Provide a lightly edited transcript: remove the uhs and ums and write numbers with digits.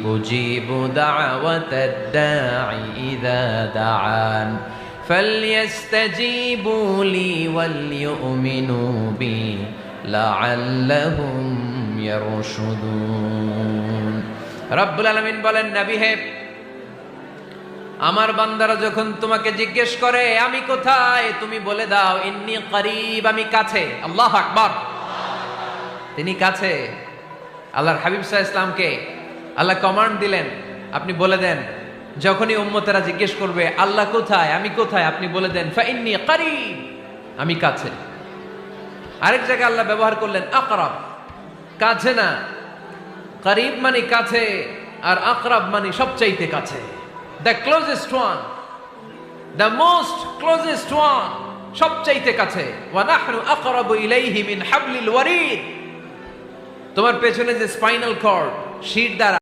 أجيب دعوة الداعي إذا دعان فليستجيبوا لي وليؤمنوا بي لعلهم يرشدون রব্বুল আলামিন বলেন, নবী হে, আমার বান্দারা যখন তোমাকে জিজ্ঞেস করে আমি কোথায়, তুমি বলে দাও ইন্নী করিব, আমি কাছে। আল্লাহু আকবার, তিনি কাছে। আল্লাহর হাবিব সাল্লাল্লাহু আলাইহি ওয়াসাল্লামকে আল্লাহ কমান্ড দিলেন, আপনি বলে দেন যখনই উম্মতেরা জিজ্ঞেস করবে আল্লাহ কোথায়, আমি কোথায়, আপনি বলে দেন ফাইন্নী করিব, আমি কাছে। আরেক জায়গায় আল্লাহ ব্যবহার করলেন আকরাব, কাছে না, করিব মানে কাছে, আর আকরাব মানে সবচাইতে কাছে, the closest one, the most closest one, সবচাইতে কাছে। ওয়া নাহনু আকরাবু ইলাইহি মিন হাবলিল ওয়ারিদ, তোমার পেছনে যে স্পাইনাল কর্ড, শির দ্বারা